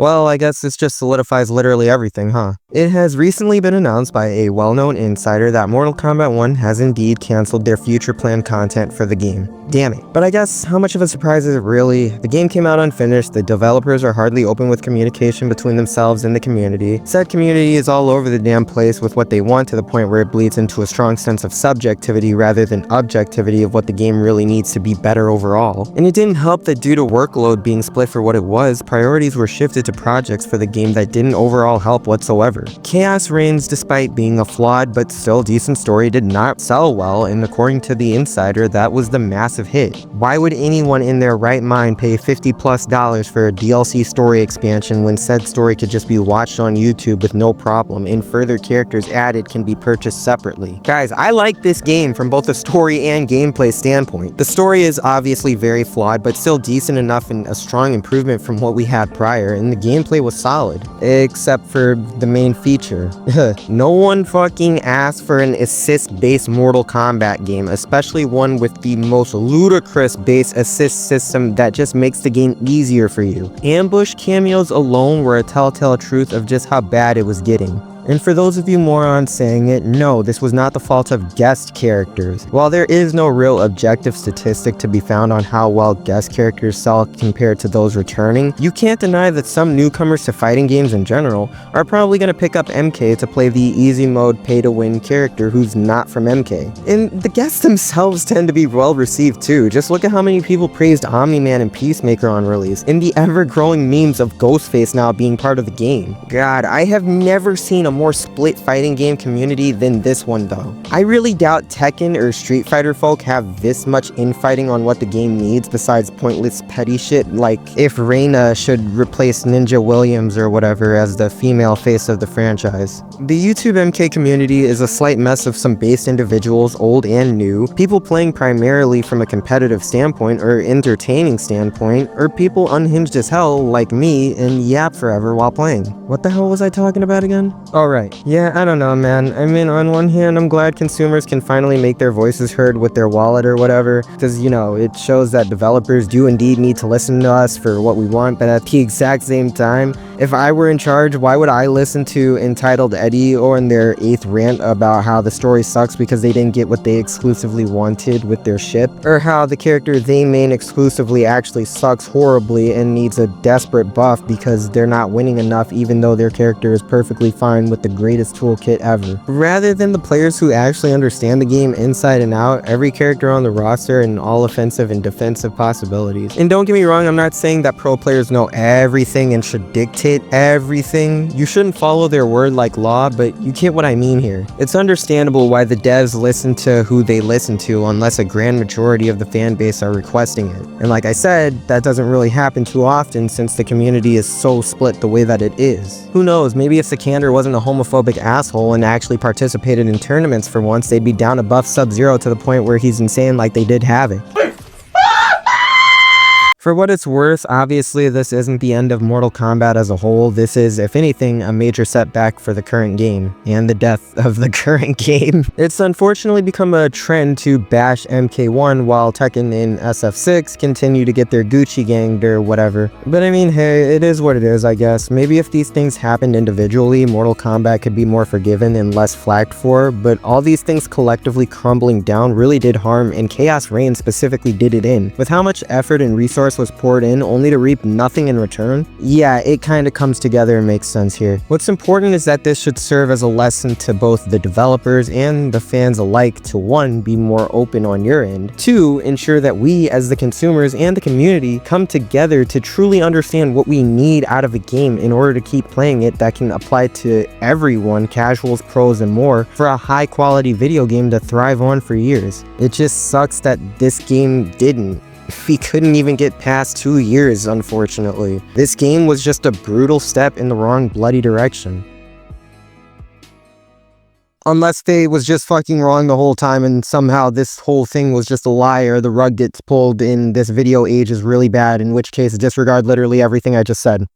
Well, I guess this just solidifies literally everything, huh? It has recently been announced by a well-known insider that Mortal Kombat 1 has indeed cancelled their future planned content for the game. Damn it. But I guess, how much of a surprise is it really? The game came out unfinished, the developers are hardly open with communication between themselves and the community. Said community is all over the damn place with what they want, to the point where it bleeds into a strong sense of subjectivity rather than objectivity of what the game really needs to be better overall. And it didn't help that due to workload being split for what it was, priorities were shifted to projects for the game that didn't overall help whatsoever. Chaos Reigns, despite being a flawed but still decent story, did not sell well, and according to the insider, that was the massive hit. Why would anyone in their right mind pay $50+ for a DLC story expansion when said story could just be watched on YouTube with no problem, and further characters added can be purchased separately? Guys, I like this game from both a story and gameplay standpoint. The story is obviously very flawed, but still decent enough and a strong improvement from what we had prior, and the gameplay was solid, except for the main feature. No one fucking asked for an assist-based Mortal Kombat game, especially one with the most ludicrous base assist system that just makes the game easier for you. Ambush cameos alone were a telltale truth of just how bad it was getting. And for those of you morons saying it, no, this was not the fault of guest characters. While there is no real objective statistic to be found on how well guest characters sell compared to those returning, you can't deny that some newcomers to fighting games in general are probably going to pick up MK to play the easy mode pay-to-win character who's not from MK. And the guests themselves tend to be well received too. Just look at how many people praised Omni-Man and Peacemaker on release, and the ever-growing memes of Ghostface now being part of the game. God, I have never seen a more split fighting game community than this one though. I really doubt Tekken or Street Fighter folk have this much infighting on what the game needs besides pointless petty shit like if Reina should replace Ninja Williams or whatever as the female face of the franchise. The YouTube MK community is a slight mess of some based individuals, old and new, people playing primarily from a competitive standpoint or entertaining standpoint, or people unhinged as hell like me and yap forever while playing. What the hell was I talking about again? Alright, yeah, I don't know, man. I mean, on one hand, I'm glad consumers can finally make their voices heard with their wallet or whatever, because, you know, it shows that developers do indeed need to listen to us for what we want, but at the exact same time, if I were in charge, why would I listen to Entitled Eddie on their 8th rant about how the story sucks because they didn't get what they exclusively wanted with their ship, or how the character they main exclusively actually sucks horribly and needs a desperate buff because they're not winning enough even though their character is perfectly fine with the greatest toolkit ever. Rather than the players who actually understand the game inside and out, every character on the roster and all offensive and defensive possibilities. And don't get me wrong, I'm not saying that pro players know everything and should dictate everything. You shouldn't follow their word like law, but you get what I mean here. It's understandable why the devs listen to who they listen to unless a grand majority of the fan base are requesting it. And like I said, that doesn't really happen too often since the community is so split the way that it is. Who knows, maybe if Sikander wasn't a homophobic asshole and actually participated in tournaments for once, they'd be down to buff Sub-Zero to the point where he's insane like they did Havoc. For what it's worth, obviously this isn't the end of Mortal Kombat as a whole. This is, if anything, a major setback for the current game, and the death of the current game. It's unfortunately become a trend to bash MK1 while Tekken and SF6 continue to get their Gucci ganged or whatever. But I mean, hey, it is what it is, I guess. Maybe if these things happened individually, Mortal Kombat could be more forgiven and less flagged for, but all these things collectively crumbling down really did harm, and Chaos Reigns specifically did it in. With how much effort and resource was poured in only to reap nothing in return? Yeah, it kinda comes together and makes sense here. What's important is that this should serve as a lesson to both the developers and the fans alike to 1, be more open on your end, 2, ensure that we as the consumers and the community come together to truly understand what we need out of a game in order to keep playing it that can apply to everyone, casuals, pros, and more, for a high quality video game to thrive on for years. It just sucks that this game didn't. We couldn't even get past 2 years, unfortunately. This game was just a brutal step in the wrong bloody direction. Unless they was just fucking wrong the whole time and somehow this whole thing was just a lie or the rug gets pulled in this video age is really bad, in which case disregard literally everything I just said.